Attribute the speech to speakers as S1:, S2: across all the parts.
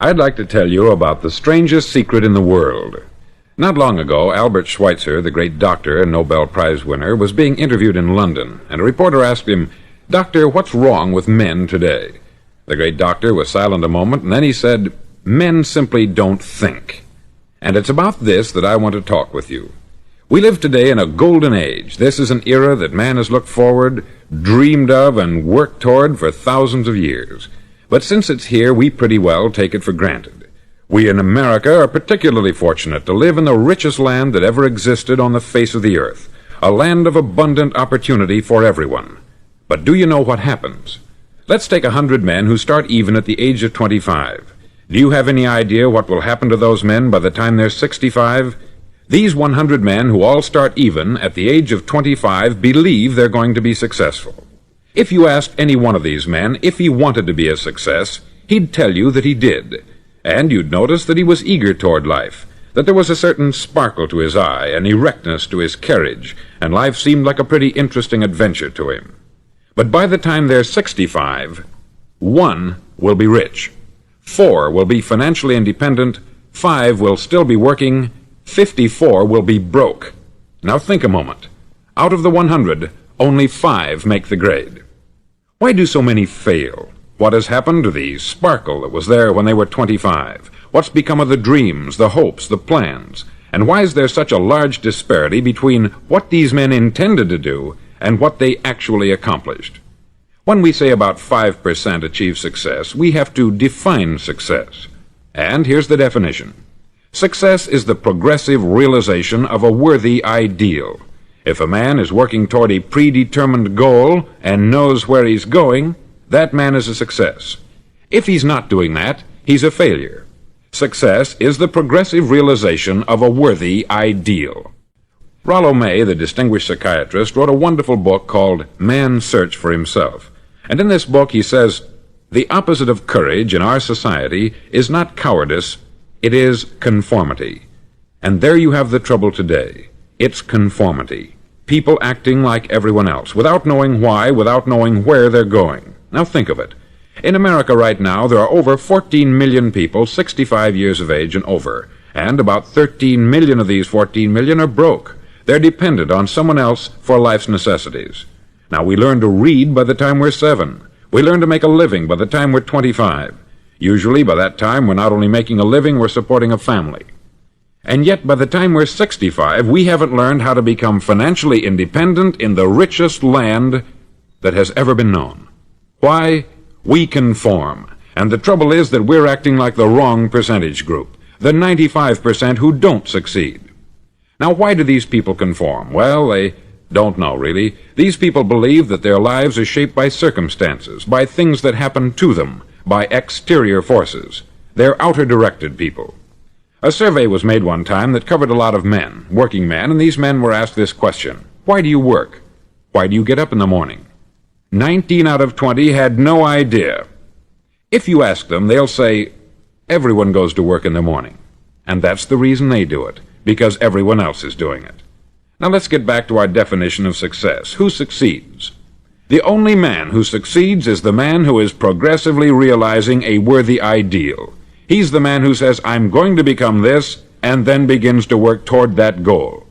S1: I'd like to tell you about the strangest secret in the world. Not long ago, Albert Schweitzer, the great doctor and Nobel Prize winner, was being interviewed in London, and a reporter asked him, "Doctor, what's wrong with men today?" The great doctor was silent a moment, and then he said, "Men simply don't think." And it's about this that I want to talk with you. We live today in a golden age. This is an era that man has looked forward, dreamed of, and worked toward for thousands of years. But since it's here, we pretty well take it for granted. We in America are particularly fortunate to live in the richest land that ever existed on the face of the earth, a land of abundant opportunity for everyone. But do you know what happens? Let's take 100 men who start even at the age of 25. Do you have any idea what will happen to those men by the time they're 65? These 100 men who all start even at the age of 25 believe they're going to be successful. If you asked any one of these men if he wanted to be a success, he'd tell you that he did. And you'd notice that he was eager toward life, that there was a certain sparkle to his eye, an erectness to his carriage, and life seemed like a pretty interesting adventure to him. But by the time they're 65, 1 will be rich, 4 will be financially independent, 5 will still be working, 54 will be broke. Now think a moment. Out of the 100, only 5 make the grade. Why do so many fail? What has happened to the sparkle that was there when they were 25? What's become of the dreams, the hopes, the plans? And why is there such a large disparity between what these men intended to do and what they actually accomplished? When we say about 5% achieve success, we have to define success. And here's the definition. Success is the progressive realization of a worthy ideal. If a man is working toward a predetermined goal and knows where he's going, that man is a success. If he's not doing that, he's a failure. Success is the progressive realization of a worthy ideal. Rollo May, the distinguished psychiatrist, wrote a wonderful book called Man's Search for Himself. And in this book he says, "The opposite of courage in our society is not cowardice, it is conformity." And there you have the trouble today. It's conformity. People acting like everyone else, without knowing why, without knowing where they're going. Now think of it. In America right now, there are over 14 million people 65 years of age and over, and about 13 million of these 14 million are broke. They're dependent on someone else for life's necessities. Now, we learn to read by the time we're 7. We learn to make a living by the time we're 25. Usually, by that time, we're not only making a living, we're supporting a family. And yet, by the time we're 65, we haven't learned how to become financially independent in the richest land that has ever been known. Why? We conform. And the trouble is that we're acting like the wrong percentage group, the 95% who don't succeed. Now, why do these people conform? Well, they don't know, really. These people believe that their lives are shaped by circumstances, by things that happen to them, by exterior forces. They're outer-directed people. A survey was made one time that covered a lot of men, working men, and these men were asked this question: why do you work? Why do you get up in the morning? 19 out of 20 had no idea. If you ask them, they'll say, everyone goes to work in the morning. And that's the reason they do it, because everyone else is doing it. Now let's get back to our definition of success. Who succeeds? The only man who succeeds is the man who is progressively realizing a worthy ideal. He's the man who says, I'm going to become this, and then begins to work toward that goal.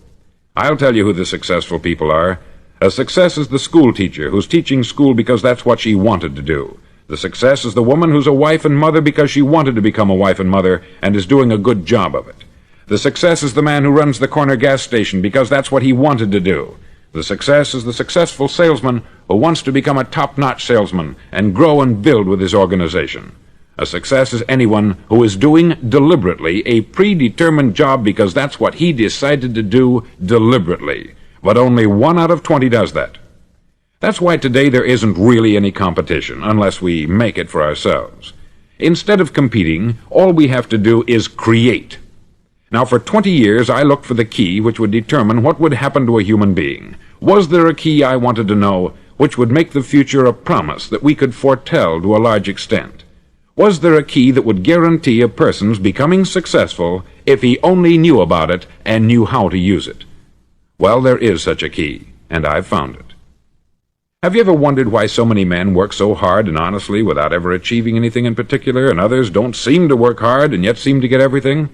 S1: I'll tell you who the successful people are. A success is the school teacher who's teaching school because that's what she wanted to do. The success is the woman who's a wife and mother because she wanted to become a wife and mother and is doing a good job of it. The success is the man who runs the corner gas station because that's what he wanted to do. The success is the successful salesman who wants to become a top-notch salesman and grow and build with his organization. A success is anyone who is doing deliberately a predetermined job because that's what he decided to do deliberately. But only 1 out of 20 does that. That's why today there isn't really any competition, unless we make it for ourselves. Instead of competing, all we have to do is create. Now, for 20 years, I looked for the key which would determine what would happen to a human being. Was there a key, I wanted to know, which would make the future a promise that we could foretell to a large extent? Was there a key that would guarantee a person's becoming successful if he only knew about it and knew how to use it? Well, there is such a key, and I've found it. Have you ever wondered why so many men work so hard and honestly without ever achieving anything in particular, and others don't seem to work hard and yet seem to get everything?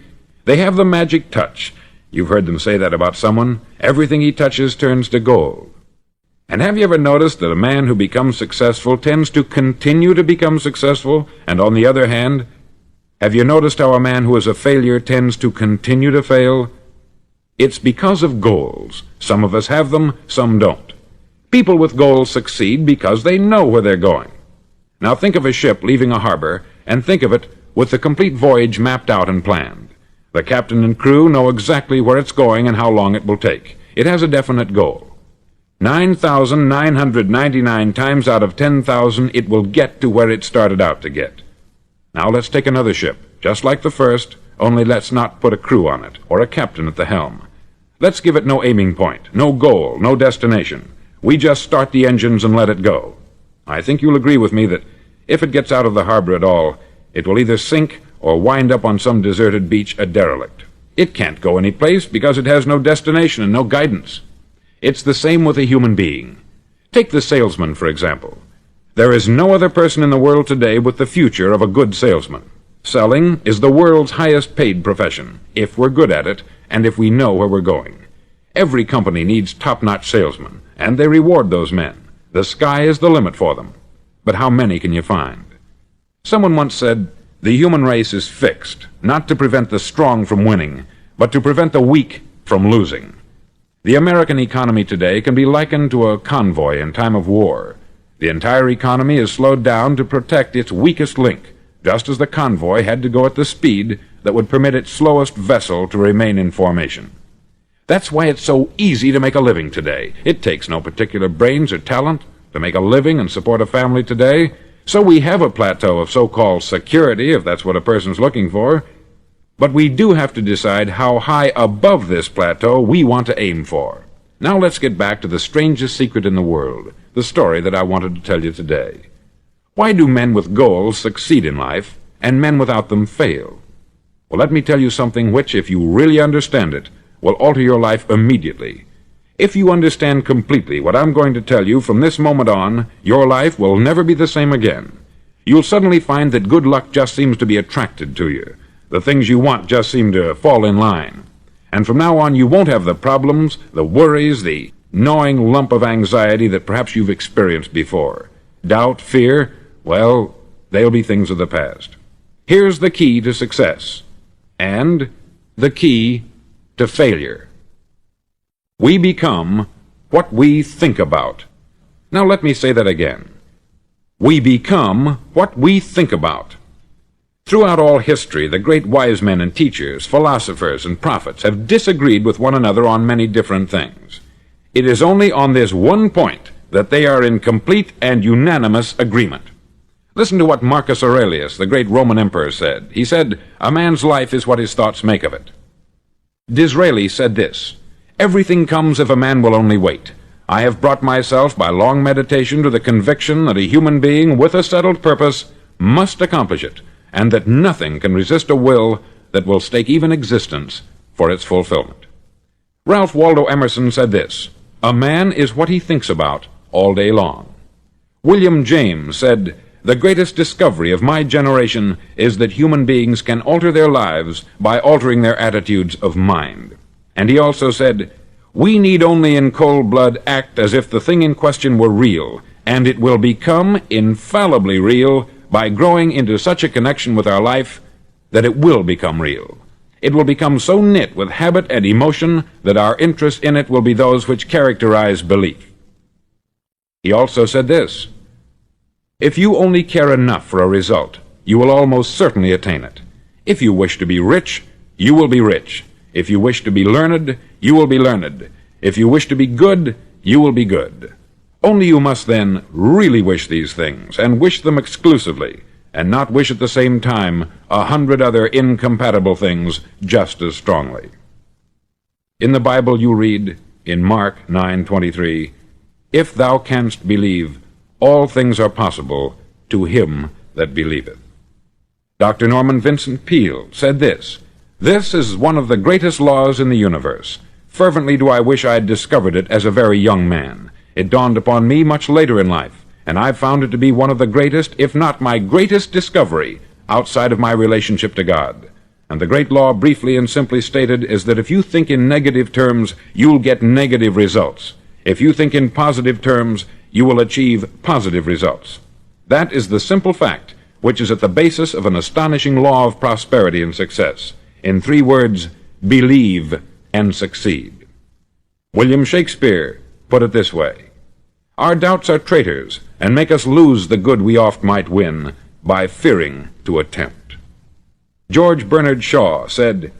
S1: They have the magic touch. You've heard them say that about someone. Everything he touches turns to gold. And have you ever noticed that a man who becomes successful tends to continue to become successful, and on the other hand, have you noticed how a man who is a failure tends to continue to fail? It's because of goals. Some of us have them, some don't. People with goals succeed because they know where they're going. Now think of a ship leaving a harbor, and think of it with the complete voyage mapped out and planned. The captain and crew know exactly where it's going and how long it will take. It has a definite goal. 9,999 times out of 10,000 it will get to where it started out to get. Now let's take another ship, just like the first, only let's not put a crew on it, or a captain at the helm. Let's give it no aiming point, no goal, no destination. We just start the engines and let it go. I think you'll agree with me that if it gets out of the harbor at all, it will either sink or wind up on some deserted beach a derelict. It can't go any place because it has no destination and no guidance. It's the same with a human being. Take the salesman, for example. There is no other person in the world today with the future of a good salesman. Selling is the world's highest paid profession, if we're good at it and if we know where we're going. Every company needs top-notch salesmen, and they reward those men. The sky is the limit for them. But how many can you find? Someone once said, "The human race is fixed, not to prevent the strong from winning, but to prevent the weak from losing." The American economy today can be likened to a convoy in time of war. The entire economy is slowed down to protect its weakest link, just as the convoy had to go at the speed that would permit its slowest vessel to remain in formation. That's why it's so easy to make a living today. It takes no particular brains or talent to make a living and support a family today. So we have a plateau of so-called security, if that's what a person's looking for. But we do have to decide how high above this plateau we want to aim for. Now let's get back to the strangest secret in the world, the story that I wanted to tell you today. Why do men with goals succeed in life, and men without them fail? Well, let me tell you something which, if you really understand it, will alter your life immediately. If you understand completely what I'm going to tell you from this moment on, your life will never be the same again. You'll suddenly find that good luck just seems to be attracted to you. The things you want just seem to fall in line. And from now on, you won't have the problems, the worries, the gnawing lump of anxiety that perhaps you've experienced before. Doubt, fear, well, they'll be things of the past. Here's the key to success, and the key to failure. We become what we think about. Now let me say that again. We become what we think about. Throughout all history, the great wise men and teachers, philosophers and prophets have disagreed with one another on many different things. It is only on this one point that they are in complete and unanimous agreement. Listen to what Marcus Aurelius, the great Roman emperor, said. He said, "A man's life is what his thoughts make of it." Disraeli said this, "Everything comes if a man will only wait. I have brought myself by long meditation to the conviction that a human being with a settled purpose must accomplish it, and that nothing can resist a will that will stake even existence for its fulfillment." Ralph Waldo Emerson said this, "A man is what he thinks about all day long." William James said, "The greatest discovery of my generation is that human beings can alter their lives by altering their attitudes of mind." And he also said, "We need only in cold blood act as if the thing in question were real, and it will become infallibly real by growing into such a connection with our life that it will become real. It will become so knit with habit and emotion that our interest in it will be those which characterize belief." He also said this, "If you only care enough for a result, you will almost certainly attain it. If you wish to be rich, you will be rich. If you wish to be learned, you will be learned. If you wish to be good, you will be good. Only you must then really wish these things, and wish them exclusively, and not wish at the same time 100 other incompatible things just as strongly." In the Bible you read, in Mark 9:23, "If thou canst believe, all things are possible to him that believeth." Dr. Norman Vincent Peale said this, "This is one of the greatest laws in the universe. Fervently do I wish I had discovered it as a very young man. It dawned upon me much later in life, and I've found it to be one of the greatest, if not my greatest discovery, outside of my relationship to God. And the great law, briefly and simply stated, is that if you think in negative terms, you'll get negative results. If you think in positive terms, you will achieve positive results. That is the simple fact which is at the basis of an astonishing law of prosperity and success. In 3 words, believe and succeed. William Shakespeare put it this way: "Our doubts are traitors, and make us lose the good we oft might win, by fearing to attempt." George Bernard Shaw said,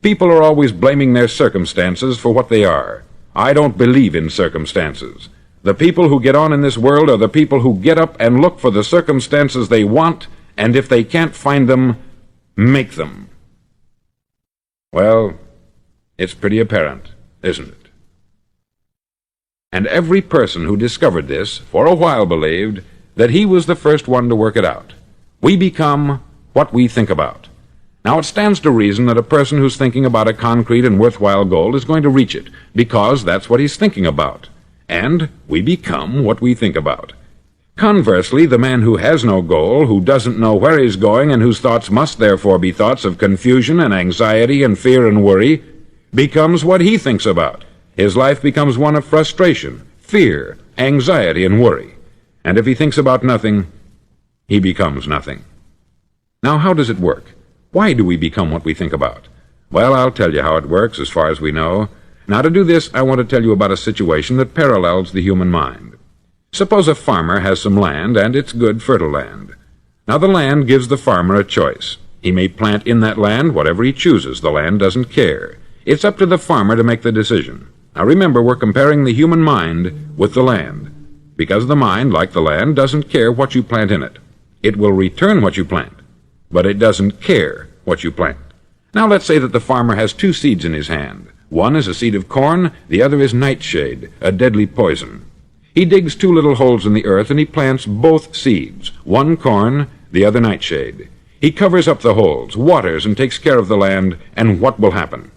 S1: "People are always blaming their circumstances for what they are. I don't believe in circumstances. The people who get on in this world are the people who get up and look for the circumstances they want, and if they can't find them, make them." Well, it's pretty apparent, isn't it? And every person who discovered this for a while believed that he was the first one to work it out. We become what we think about. Now, it stands to reason that a person who's thinking about a concrete and worthwhile goal is going to reach it, because that's what he's thinking about. And we become what we think about. Conversely, the man who has no goal, who doesn't know where he's going, and whose thoughts must therefore be thoughts of confusion and anxiety and fear and worry, becomes what he thinks about. His life becomes one of frustration, fear, anxiety, and worry. And if he thinks about nothing, he becomes nothing. Now, how does it work? Why do we become what we think about? Well, I'll tell you how it works as far as we know. Now, to do this, I want to tell you about a situation that parallels the human mind. Suppose a farmer has some land, and it's good, fertile land. Now, the land gives the farmer a choice. He may plant in that land whatever he chooses. The land doesn't care. It's up to the farmer to make the decision. Now, remember, we're comparing the human mind with the land, because the mind, like the land, doesn't care what you plant in it. It will return what you plant, but it doesn't care what you plant. Now, let's say that the farmer has 2 seeds in his hand. One is a seed of corn, the other is nightshade, a deadly poison. He digs 2 little holes in the earth, and he plants both seeds, one corn, the other nightshade. He covers up the holes, waters, and takes care of the land, and what will happen?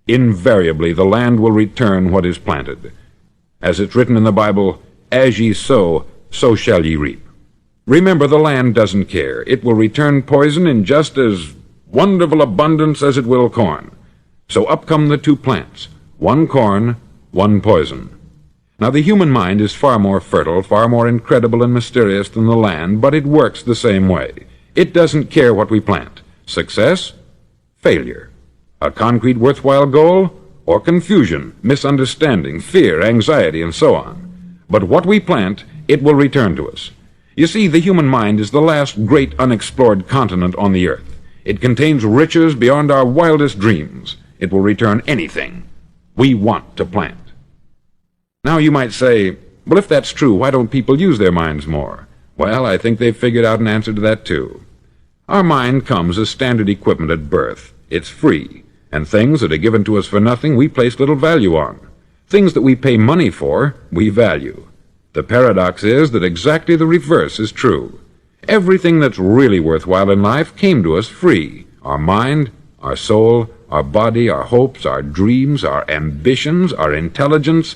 S1: Invariably, the land will return what is planted. As it's written in the Bible, "As ye sow, so shall ye reap." Remember, the land doesn't care. It will return poison in just as wonderful abundance as it will corn. So up come the 2 plants, one corn, one poison. Now, the human mind is far more fertile, far more incredible and mysterious than the land, but it works the same way. It doesn't care what we plant. Success, failure. A concrete, worthwhile goal, or confusion, misunderstanding, fear, anxiety, and so on. But what we plant, it will return to us. You see, the human mind is the last great unexplored continent on the earth. It contains riches beyond our wildest dreams. It will return anything we want to plant. Now, you might say, well, if that's true, why don't people use their minds more? Well, I think they've figured out an answer to that, too. Our mind comes as standard equipment at birth. It's free, and things that are given to us for nothing we place little value on. Things that we pay money for, we value. The paradox is that exactly the reverse is true. Everything that's really worthwhile in life came to us free. Our mind, our soul, our body, our hopes, our dreams, our ambitions, our intelligence,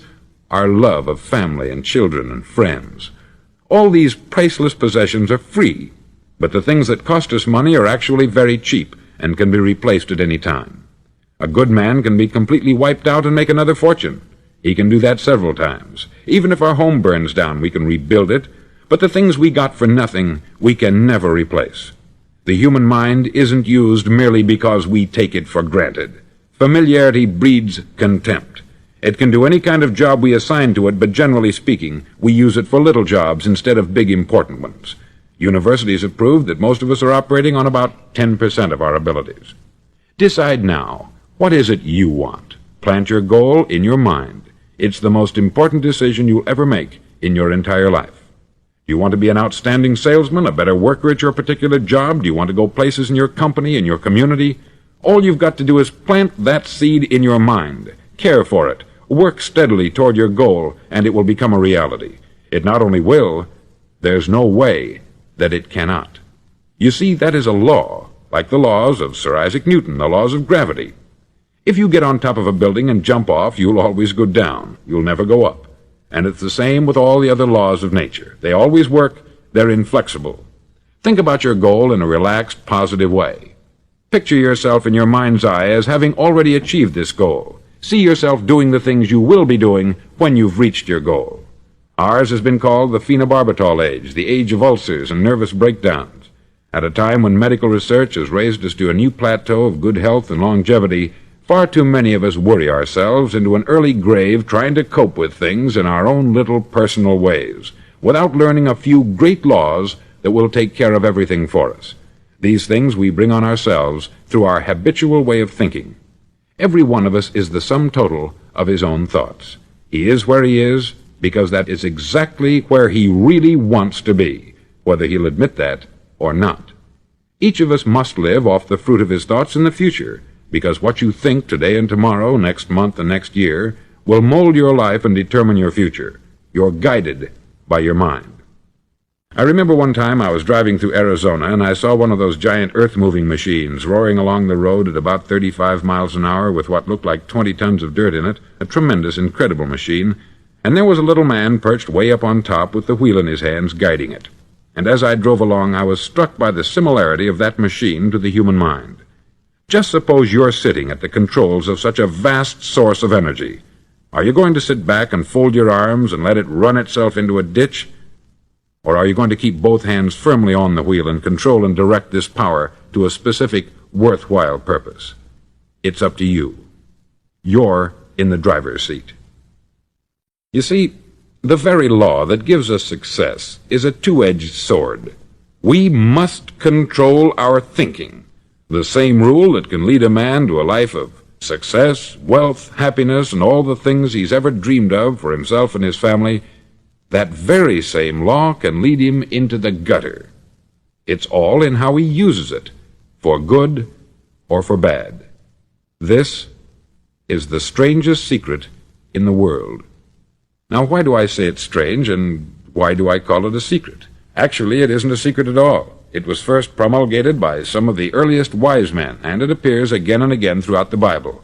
S1: our love of family and children and friends. All these priceless possessions are free, but the things that cost us money are actually very cheap and can be replaced at any time. A good man can be completely wiped out and make another fortune. He can do that several times. Even if our home burns down, we can rebuild it, but the things we got for nothing, we can never replace. The human mind isn't used merely because we take it for granted. Familiarity breeds contempt. It can do any kind of job we assign to it, but generally speaking, we use it for little jobs instead of big important ones. Universities have proved that most of us are operating on about 10% of our abilities. Decide now, what is it you want? Plant your goal in your mind. It's the most important decision you'll ever make in your entire life. Do you want to be an outstanding salesman, a better worker at your particular job? Do you want to go places in your company, in your community? All you've got to do is plant that seed in your mind. Care for it. Work steadily toward your goal, and it will become a reality. It not only will, there's no way that it cannot. You see, that is a law, like the laws of Sir Isaac Newton, the laws of gravity. If you get on top of a building and jump off, you'll always go down. You'll never go up. And it's the same with all the other laws of nature. They always work. They're inflexible. Think about your goal in a relaxed, positive way. Picture yourself in your mind's eye as having already achieved this goal. See yourself doing the things you will be doing when you've reached your goal. Ours has been called the phenobarbital age, the age of ulcers and nervous breakdowns. At a time when medical research has raised us to a new plateau of good health and longevity, far too many of us worry ourselves into an early grave trying to cope with things in our own little personal ways, without learning a few great laws that will take care of everything for us. These things we bring on ourselves through our habitual way of thinking. Every one of us is the sum total of his own thoughts. He is where he is because that is exactly where he really wants to be, whether he'll admit that or not. Each of us must live off the fruit of his thoughts in the future, because what you think today and tomorrow, next month and next year, will mold your life and determine your future. You're guided by your mind. I remember one time I was driving through Arizona and I saw one of those giant earth-moving machines roaring along the road at about 35 miles an hour with what looked like 20 tons of dirt in it, a tremendous, incredible machine, and there was a little man perched way up on top with the wheel in his hands guiding it. And as I drove along, I was struck by the similarity of that machine to the human mind. Just suppose you're sitting at the controls of such a vast source of energy. Are you going to sit back and fold your arms and let it run itself into a ditch? Or are you going to keep both hands firmly on the wheel and control and direct this power to a specific, worthwhile purpose? It's up to you. You're in the driver's seat. You see, the very law that gives us success is a two-edged sword. We must control our thinking. The same rule that can lead a man to a life of success, wealth, happiness, and all the things he's ever dreamed of for himself and his family, that very same law can lead him into the gutter. It's all in how he uses it, for good or for bad. This is the strangest secret in the world. Now, why do I say it's strange, and why do I call it a secret? Actually, it isn't a secret at all. It was first promulgated by some of the earliest wise men, and it appears again and again throughout the Bible.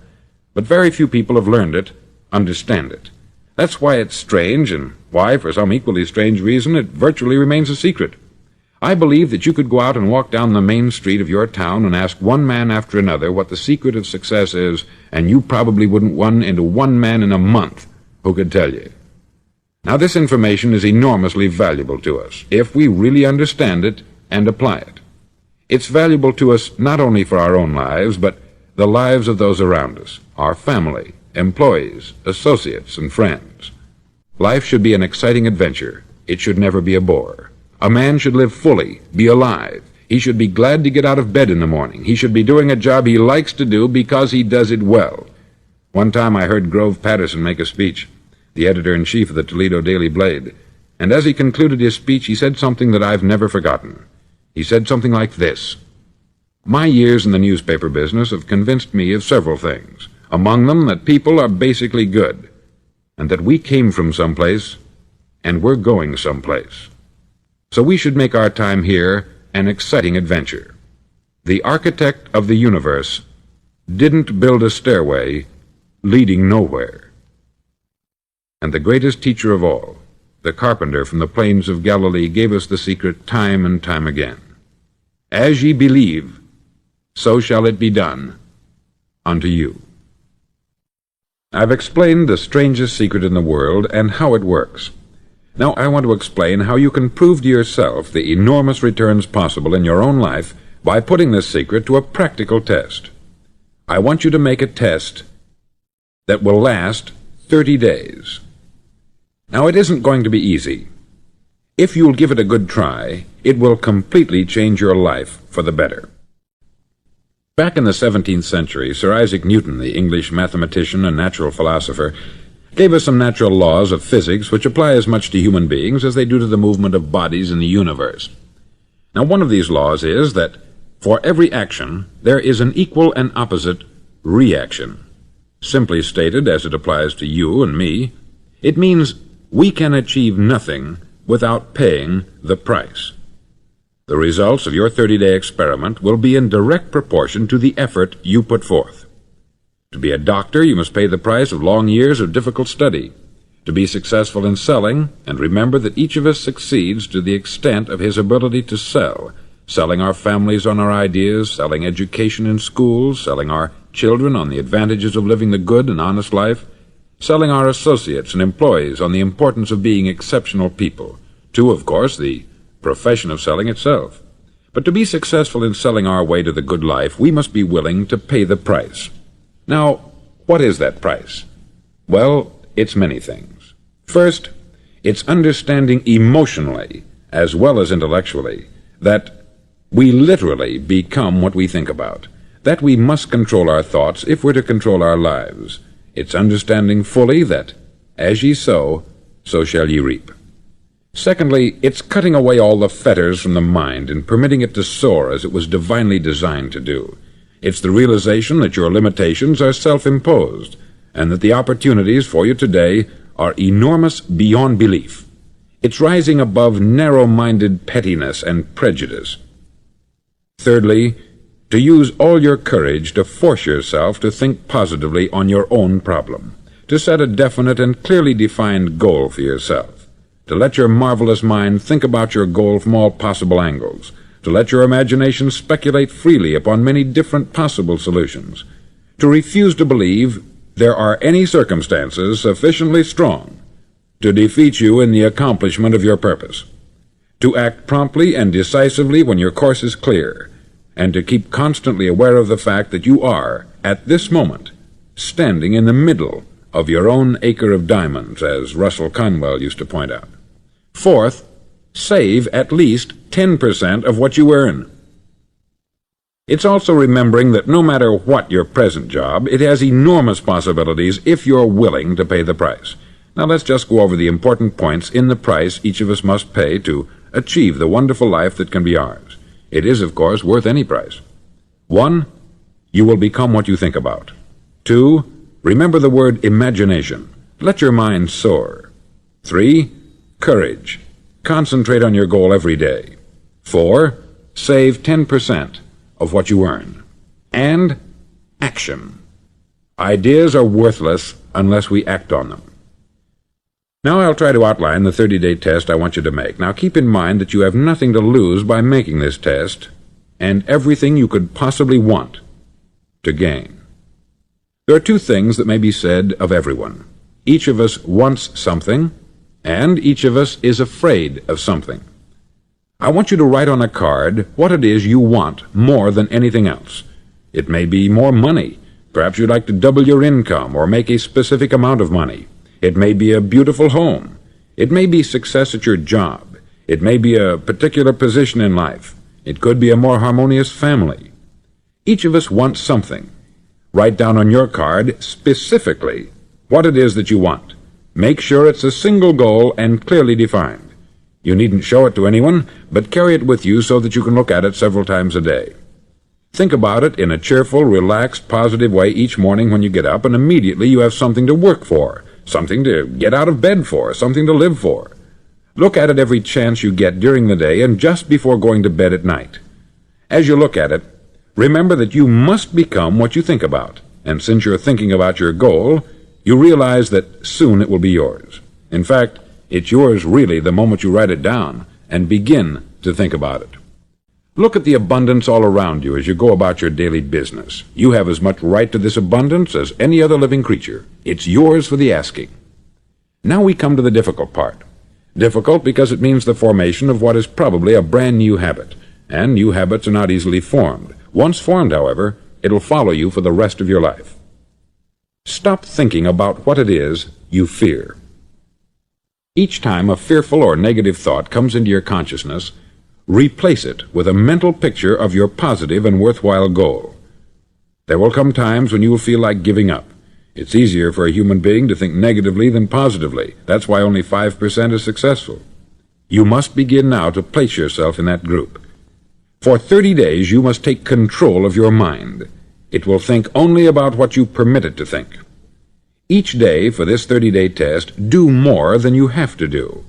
S1: But very few people have learned it, understand it. That's why it's strange, and why, for some equally strange reason, it virtually remains a secret. I believe that you could go out and walk down the main street of your town and ask one man after another what the secret of success is, and you probably wouldn't run into one man in a month who could tell you. Now, this information is enormously valuable to us, if we really understand it and apply it. It's valuable to us not only for our own lives, but the lives of those around us, our family, employees, associates, and friends. Life should be an exciting adventure. It should never be a bore. A man should live fully, be alive. He should be glad to get out of bed in the morning. He should be doing a job he likes to do because he does it well. One time I heard Grove Patterson make a speech, the editor-in-chief of the Toledo Daily Blade, and as he concluded his speech, he said something that I've never forgotten. He said something like this: "My years in the newspaper business have convinced me of several things, among them that people are basically good, and that we came from someplace, and we're going someplace. So we should make our time here an exciting adventure. The architect of the universe didn't build a stairway leading nowhere." And the greatest teacher of all, the carpenter from the plains of Galilee, gave us the secret time and time again. "As ye believe, so shall it be done unto you." I've explained the strangest secret in the world and how it works. Now I want to explain how you can prove to yourself the enormous returns possible in your own life by putting this secret to a practical test. I want you to make a test that will last 30 days. Now, it isn't going to be easy. If you'll give it a good try, it will completely change your life for the better. Back in the 17th century, Sir Isaac Newton, the English mathematician and natural philosopher, gave us some natural laws of physics which apply as much to human beings as they do to the movement of bodies in the universe. Now, one of these laws is that for every action, there is an equal and opposite reaction. Simply stated, as it applies to you and me, it means we can achieve nothing without paying the price. The results of your 30-day experiment will be in direct proportion to the effort you put forth. To be a doctor, you must pay the price of long years of difficult study. to be successful in selling, and remember that each of us succeeds to the extent of his ability to sell, selling our families on our ideas, selling education in schools, selling our children on the advantages of living the good and honest life, selling our associates and employees on the importance of being exceptional people, to, of course, the profession of selling itself. But to be successful in selling our way to the good life, we must be willing to pay the price. Now, what is that price? Well, it's many things. First, it's understanding emotionally, as well as intellectually, that we literally become what we think about, that we must control our thoughts if we're to control our lives. It's understanding fully that, as ye sow, so shall ye reap. Secondly, it's cutting away all the fetters from the mind and permitting it to soar as it was divinely designed to do. It's the realization that your limitations are self-imposed, and that the opportunities for you today are enormous beyond belief. It's rising above narrow-minded pettiness and prejudice. Thirdly, to use all your courage to force yourself to think positively on your own problem, to set a definite and clearly defined goal for yourself, to let your marvelous mind think about your goal from all possible angles, to let your imagination speculate freely upon many different possible solutions, to refuse to believe there are any circumstances sufficiently strong to defeat you in the accomplishment of your purpose, to act promptly and decisively when your course is clear, and to keep constantly aware of the fact that you are, at this moment, standing in the middle of your own acre of diamonds, as Russell Conwell used to point out. Fourth, save at least 10% of what you earn. It's also remembering that no matter what your present job, it has enormous possibilities if you're willing to pay the price. Now let's just go over the important points in the price each of us must pay to achieve the wonderful life that can be ours. It is, of course, worth any price. 1. You will become what you think about. 2. Remember the word imagination. Let your mind soar. 3. Courage. Concentrate on your goal every day. 4. Save 10% of what you earn. And action. Ideas are worthless unless we act on them. Now I'll try to outline the 30-day test I want you to make. Now keep in mind that you have nothing to lose by making this test, and everything you could possibly want to gain. There are two things that may be said of everyone. Each of us wants something, and each of us is afraid of something. I want you to write on a card what it is you want more than anything else. It may be more money. Perhaps you'd like to double your income or make a specific amount of money. It may be a beautiful home. It may be success at your job. It may be a particular position in life. It could be a more harmonious family. Each of us wants something. Write down on your card specifically what it is that you want. Make sure it's a single goal and clearly defined. You needn't show it to anyone, but carry it with you so that you can look at it several times a day. Think about it in a cheerful, relaxed, positive way each morning when you get up, and immediately you have something to work for, something to get out of bed for, something to live for. Look at it every chance you get during the day and just before going to bed at night. As you look at it, remember that you must become what you think about, and since you're thinking about your goal, you realize that soon it will be yours. In fact, it's yours really the moment you write it down and begin to think about it. Look at the abundance all around you as you go about your daily business. You have as much right to this abundance as any other living creature. It's yours for the asking. Now we come to the difficult part. Difficult because it means the formation of what is probably a brand new habit, and new habits are not easily formed. Once formed, however, it'll follow you for the rest of your life. Stop thinking about what it is you fear. Each time a fearful or negative thought comes into your consciousness, replace it with a mental picture of your positive and worthwhile goal. There will come times when you will feel like giving up. It's easier for a human being to think negatively than positively. That's why only 5% is successful. You must begin now to place yourself in that group. For 30 days you must take control of your mind. It will think only about what you permit it to think. Each day for this 30-day test, do more than you have to do.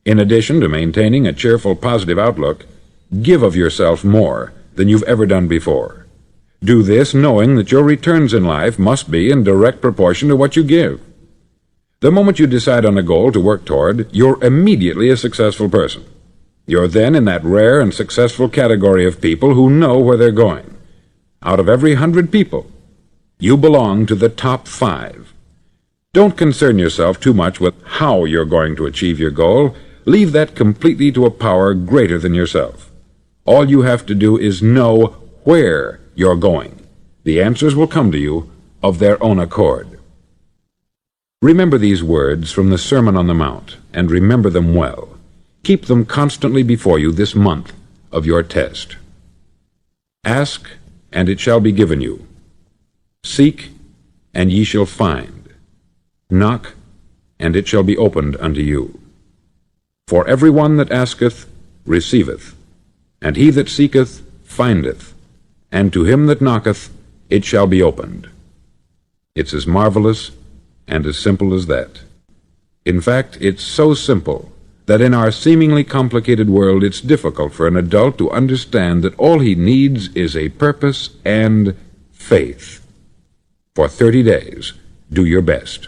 S1: In addition to maintaining a cheerful, positive outlook, give of yourself more than you've ever done before. Do this knowing that your returns in life must be in direct proportion to what you give. The moment you decide on a goal to work toward, you're immediately a successful person. You're then in that rare and successful category of people who know where they're going. Out of every 100 people, you belong to the top 5. Don't concern yourself too much with how you're going to achieve your goal. Leave that completely to a power greater than yourself. All you have to do is know where you're going. The answers will come to you of their own accord. Remember these words from the Sermon on the Mount, and remember them well. Keep them constantly before you this month of your test. Ask, and it shall be given you. Seek, and ye shall find. Knock, and it shall be opened unto you. For every one that asketh receiveth, and he that seeketh findeth, and to him that knocketh it shall be opened. It's as marvelous and as simple as that. In fact, it's so simple that in our seemingly complicated world it's difficult for an adult to understand that all he needs is a purpose and faith. For 30 days, do your best.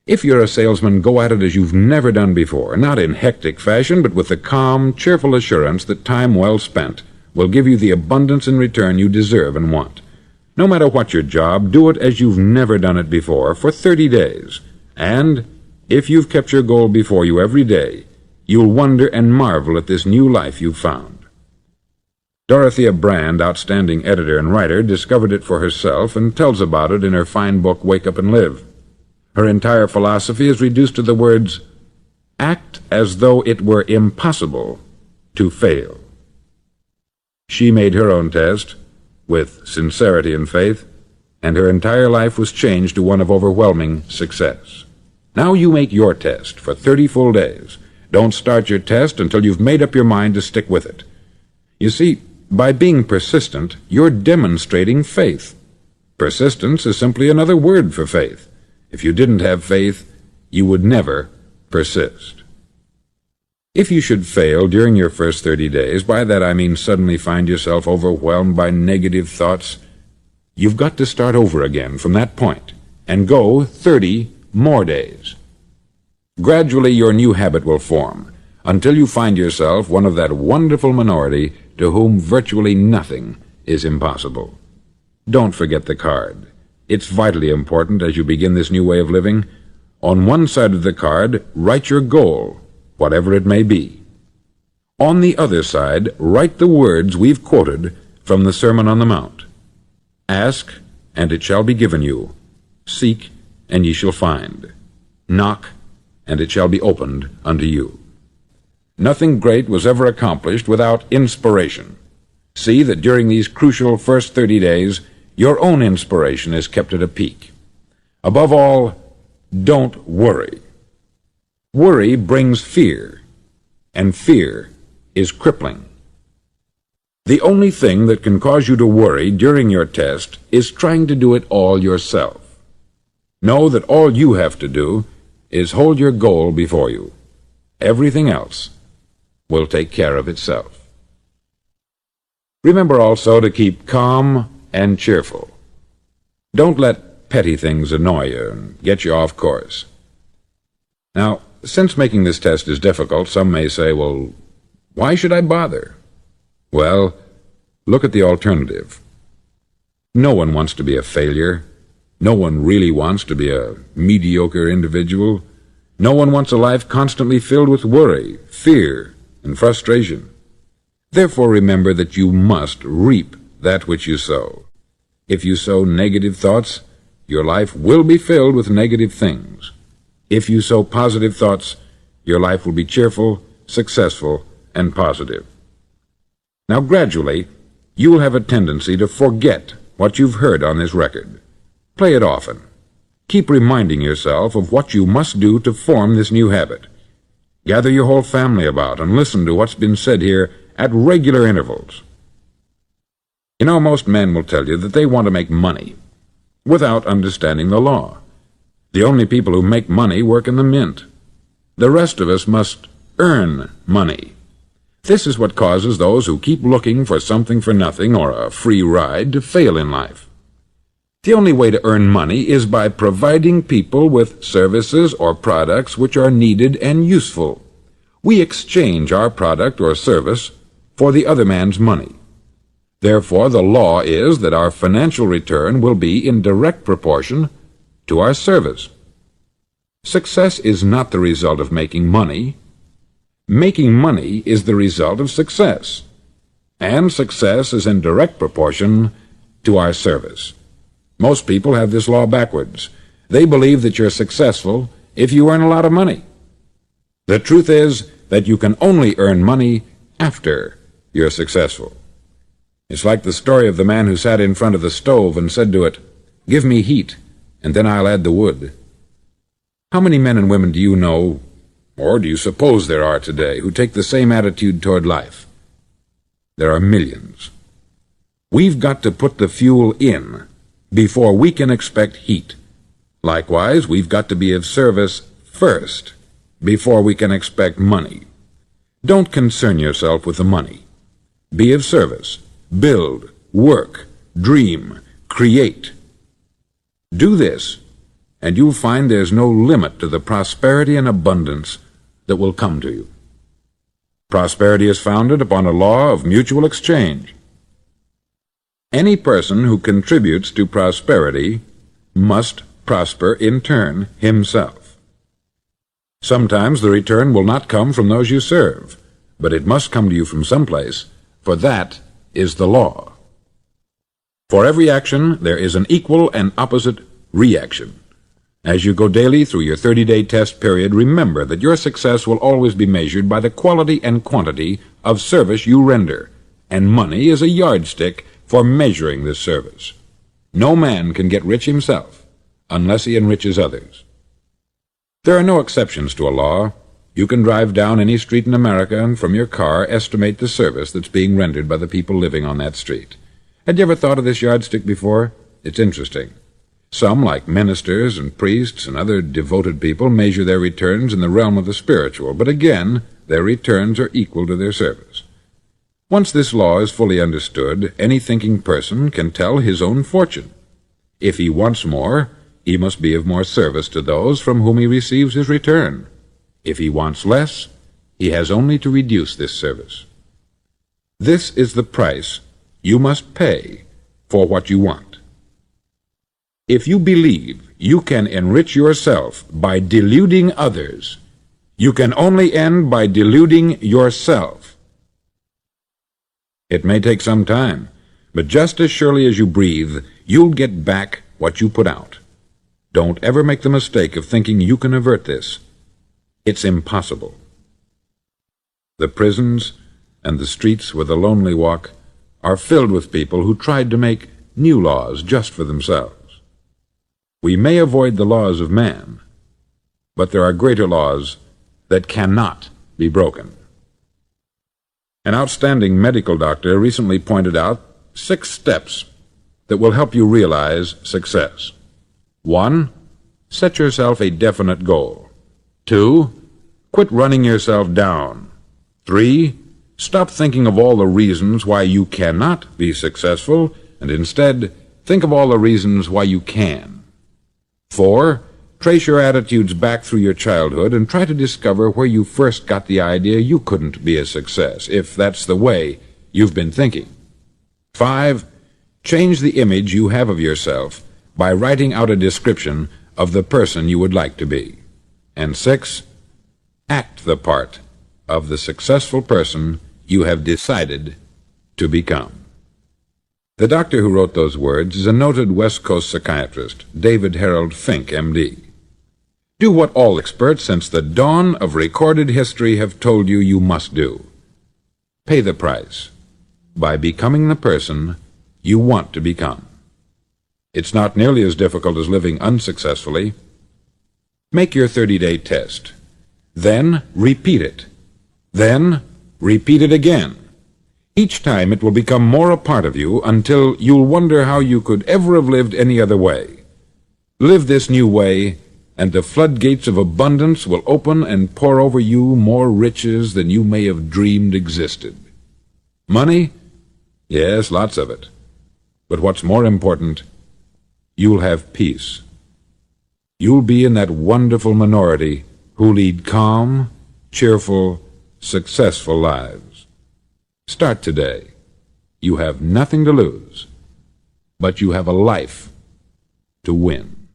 S1: If you're a salesman, go at it as you've never done before, not in hectic fashion, but with the calm, cheerful assurance that time well spent will give you the abundance in return you deserve and want. No matter what your job, do it as you've never done it before for 30 days. And if you've kept your goal before you every day, you'll wonder and marvel at this new life you've found. Dorothea Brand, outstanding editor and writer, discovered it for herself and tells about it in her fine book, Wake Up and Live. Her entire philosophy is reduced to the words, act as though it were impossible to fail. She made her own test with sincerity and faith, and her entire life was changed to one of overwhelming success. Now you make your test for 30 full days. Don't start your test until you've made up your mind to stick with it. You see, by being persistent, you're demonstrating faith. Persistence is simply another word for faith. If you didn't have faith, you would never persist. If you should fail during your first 30 days, by that I mean suddenly find yourself overwhelmed by negative thoughts, you've got to start over again from that point and go 30 more days. Gradually your new habit will form until you find yourself one of that wonderful minority to whom virtually nothing is impossible. Don't forget the card. It's vitally important as you begin this new way of living. On one side of the card, write your goal, whatever it may be. On the other side, write the words we've quoted from the Sermon on the Mount. Ask, and it shall be given you. Seek, and ye shall find. Knock, and it shall be opened unto you. Nothing great was ever accomplished without inspiration. See that during these crucial first 30 days, your own inspiration is kept at a peak. Above all, don't worry. Worry brings fear, and fear is crippling. The only thing that can cause you to worry during your test is trying to do it all yourself. Know that all you have to do is hold your goal before you. Everything else will take care of itself. Remember also to keep calm and cheerful. Don't let petty things annoy you and get you off course. Now, since making this test is difficult, some may say, well, why should I bother? Well, look at the alternative. No one wants to be a failure. No one really wants to be a mediocre individual. No one wants a life constantly filled with worry, fear, and frustration. Therefore, remember that you must reap that which you sow. If you sow negative thoughts, your life will be filled with negative things. If you sow positive thoughts, your life will be cheerful, successful, and positive. Now, gradually, you will have a tendency to forget what you've heard on this record. Play it often. Keep reminding yourself of what you must do to form this new habit. Gather your whole family about and listen to what's been said here at regular intervals. You know, most men will tell you that they want to make money without understanding the law. The only people who make money work in the mint. The rest of us must earn money. This is what causes those who keep looking for something for nothing or a free ride to fail in life. The only way to earn money is by providing people with services or products which are needed and useful. We exchange our product or service for the other man's money. Therefore, the law is that our financial return will be in direct proportion to our service. Success is not the result of making money. Making money is the result of success, and success is in direct proportion to our service. Most people have this law backwards. They believe that you're successful if you earn a lot of money. The truth is that you can only earn money after you're successful. It's like the story of the man who sat in front of the stove and said to it, "Give me heat, and then I'll add the wood." How many men and women do you know, or do you suppose there are today, who take the same attitude toward life? There are millions. We've got to put the fuel in before we can expect heat. Likewise, we've got to be of service first before we can expect money. Don't concern yourself with the money. Be of service. Build, work, dream, create. Do this, and you'll find there's no limit to the prosperity and abundance that will come to you. Prosperity is founded upon a law of mutual exchange. Any person who contributes to prosperity must prosper in turn himself. Sometimes the return will not come from those you serve, but it must come to you from someplace, for that is the law. For every action there is an equal and opposite reaction. As you go daily through your 30-day test period, remember that your success will always be measured by the quality and quantity of service you render, and money is a yardstick for measuring this service. No man can get rich himself unless he enriches others. There are no exceptions to a law. You can drive down any street in America and from your car estimate the service that's being rendered by the people living on that street. Had you ever thought of this yardstick before? It's interesting. Some, like ministers and priests and other devoted people, measure their returns in the realm of the spiritual, but again, their returns are equal to their service. Once this law is fully understood, any thinking person can tell his own fortune. If he wants more, he must be of more service to those from whom he receives his return. If he wants less, he has only to reduce this service. This is the price you must pay for what you want. If you believe you can enrich yourself by deluding others, you can only end by deluding yourself. It may take some time, but just as surely as you breathe, you'll get back what you put out. Don't ever make the mistake of thinking you can avert this. It's impossible. The prisons and the streets where the lonely walk are filled with people who tried to make new laws just for themselves. We may avoid the laws of man, but there are greater laws that cannot be broken. An outstanding medical doctor recently pointed out 6 steps that will help you realize success. 1. Set yourself a definite goal. 2. Quit running yourself down. 3. Stop thinking of all the reasons why you cannot be successful, and instead think of all the reasons why you can. 4. Trace your attitudes back through your childhood and try to discover where you first got the idea you couldn't be a success, if that's the way you've been thinking. 5. Change the image you have of yourself by writing out a description of the person you would like to be. And 6. Act the part of the successful person you have decided to become. The doctor who wrote those words is a noted West Coast psychiatrist, David Harold Fink, M.D. Do what all experts since the dawn of recorded history have told you you must do. Pay the price by becoming the person you want to become. It's not nearly as difficult as living unsuccessfully. Make your 30-day test. Then repeat it. Then repeat it again. Each time it will become more a part of you until you'll wonder how you could ever have lived any other way. Live this new way, and the floodgates of abundance will open and pour over you more riches than you may have dreamed existed. Money? Yes, lots of it. But what's more important, you'll have peace. You'll be in that wonderful minority who lead calm, cheerful, successful lives. Start today. You have nothing to lose, but you have a life to win.